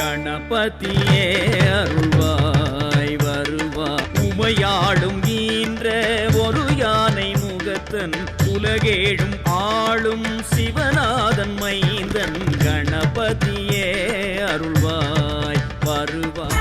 கணபதியே அருள்வாய் வருவாய். உமையாடும் ஈன்ற ஒரு யானை முகத்தன் உலகேழும் ஆளும் சிவநாதன் மைந்தன் கணபதியே அருள்வாய் வருவாய்.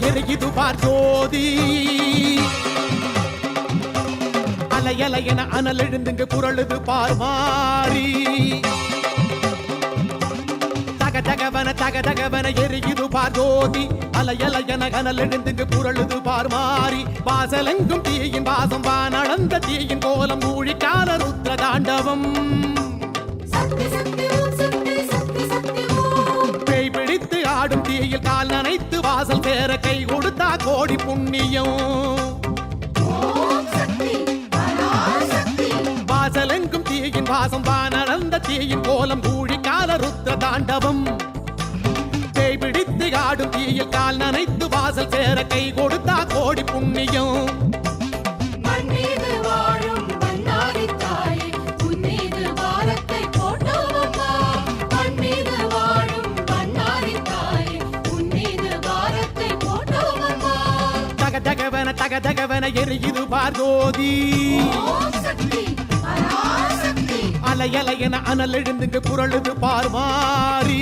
எரியுது பார் ஜோதி அலையலையென அனல் எழுந்துங்க குரழுது பார் மாறி. தகதகவன எரியுது பார் ஜோதி அலையலையென அனல் எழுந்துங்க குரழுது பார் மாறி. வாசலெங்கும் தீயின் வாசம் வானளந்த தீயின் கோலம் ஊழிக்கால ருத்ர தாண்டவம். பேய் பிடித்து ஆடும் தீயில் கால் நனைத்து வாசல் பேர கை கொடுத்தா கோடி புண்ணியம். வாசலெங்கும் தீயின் வாசம் வானளந்த தீயின் கோலம் ஊழிக்கால ருத்ர தாண்டவம். பேய் பிடித்து ஆடும் தீயில் கால் நனைத்து வாசல் பேர கை கொடுத்தா கோடி புண்ணியம். தகதகவன எரியுது பார் ஜோதி அலையலையென அனல் எழுந்துங்க குரழுது பார் மாறி.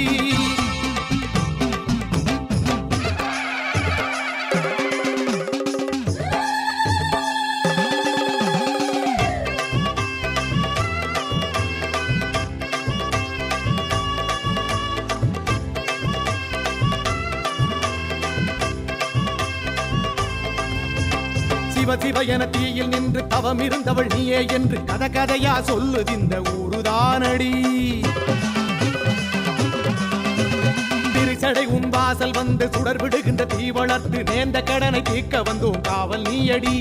சிவ என தீயில் நின்று தவம் இருந்தவள் நீயே என்று கதையா சொல்லுது இந்த ஊருதானடி. திருச்சடை உன் வாசல் வந்து சுடர் விடுகின்ற தீ வளர்த்து நேர்ந்த கடனை தீர்க்க வந்தோம் காவல் நீயடி.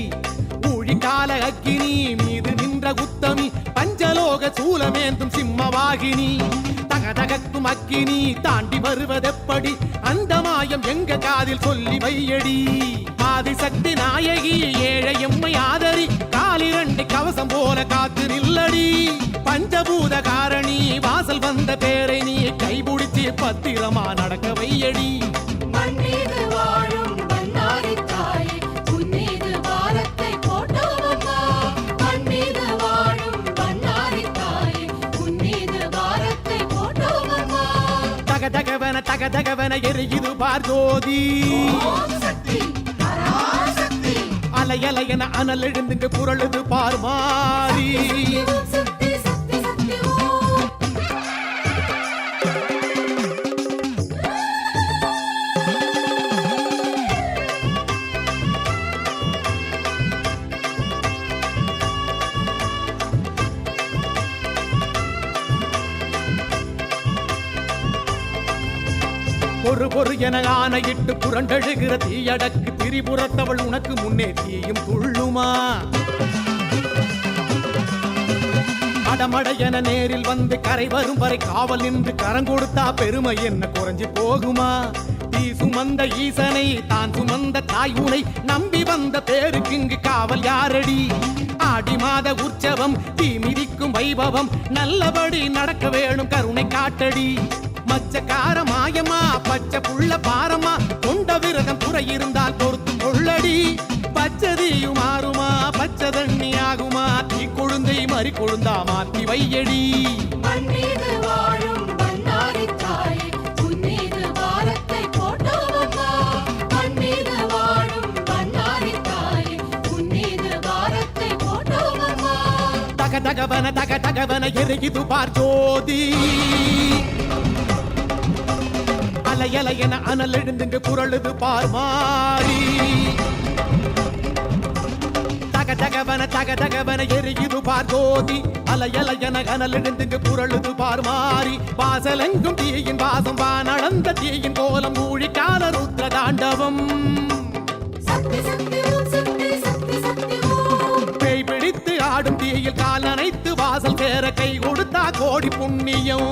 ஊழிக்கால அக்கினி மீது நின்ற உத்தமி பஞ்சலோக சூலமேந்தும் சிம்மவாகினி. தகதகக்கும் அக்கினி தாண்டி வருவதெப்படி அந்த மாயம் எங்க காதில் சொல்லி வையடி. ஆதிசக்தி நாயகி ஏழை எம்மை ஆதரி காலிரண்டு கவசம் போல காத்து நில்லடி. பஞ்சபூத காரணி வாசல் வந்த பேரை நீ கைபிடிச்சி பத்திரமா நடக்க வையடி. தகதகவன எரியுது பார் ஜோதி அலையலையென அனல் எழுந்துங்க குரழுது பார் மாறி. பொறு என ஆணையிட்டு புரண்டழுகிற தீயடக்கு திரிபுரத்தவள் உனக்கு முன்னே தீயும் துள்ளுமா. அடமட என நேரில் வந்து கரை வரும் வரை காவல் நின்று கரம் கொடுத்தா பெருமை என்ன குறைஞ்சு போகுமா. தீ சுமந்த ஈசனை தான் சுமந்த தாய் உனை நம்பி வந்த பேருக்கு இங்கு காவல் யாரடி. ஆடி மாத உற்சவம் தீ மிதிக்கும் வைபவம் நல்லபடி நடக்க வேணும் கருணை காட்டடி. மச்சக்கார மாயமா பச்சை புள்ள பாரமா கொண்ட விரதம் குறை இருந்தால் பொறுத்து கொள்ளடி. பச்சதியும் மாறுமா பச்சை தண்ணி ஆகுமா தீ கொழுந்தை மறி கொழுந்தா மாத்தி வையடி. தகதகவன தகதகவன எரியுது பார் ஜோதி அலையலையன அனல் எழுந்துங்க குரலுது பார் மாறி தகதகவன எரியுது பார் ஜோதி அலையலையன அனல் எழுந்துங்க குரலுது பார் மாறி வாசலெங்கும் தீயின் வாசம் வானளந்த தீயின் கோலம் ஊழிக்கால ருத்ர தாண்டவம் பேய் பிடித்து ஆடும் தீயில் கால் நனைத்து வாசல் சேர கை கொடுத்தா கோடி புண்ணியம்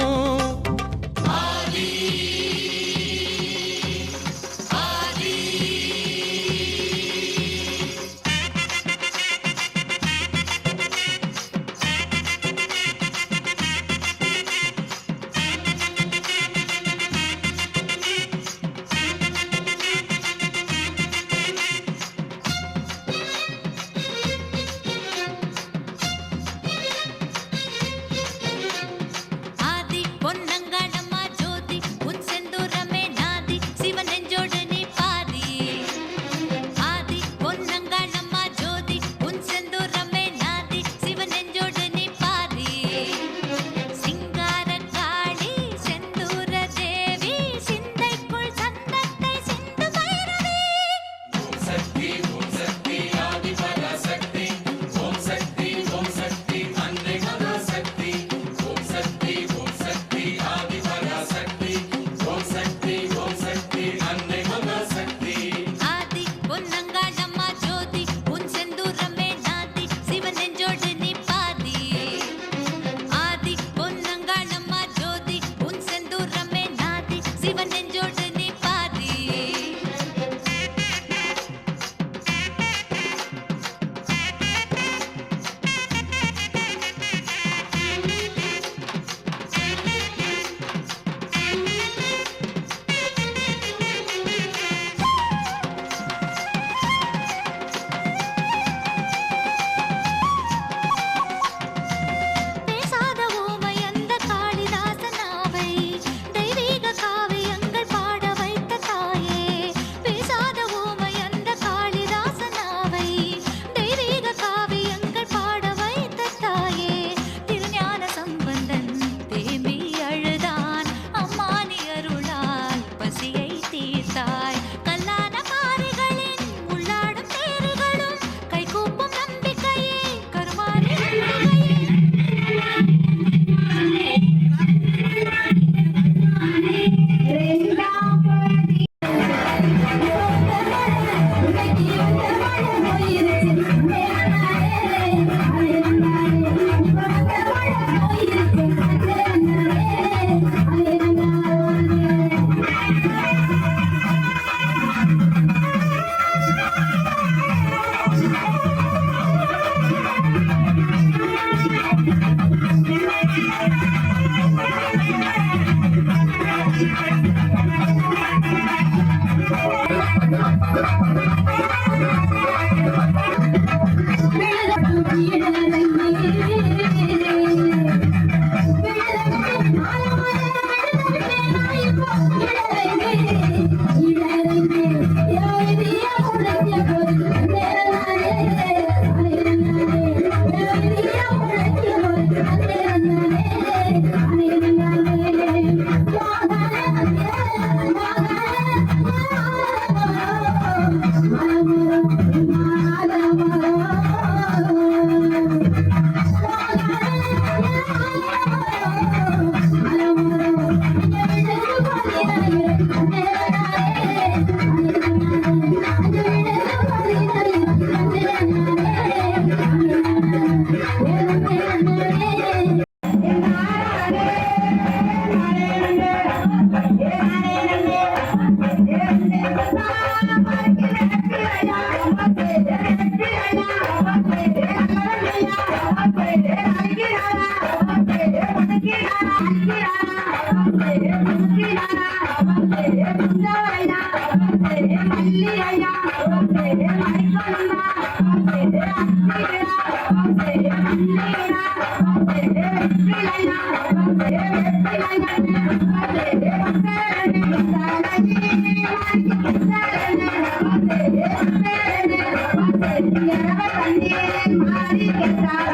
Thank you.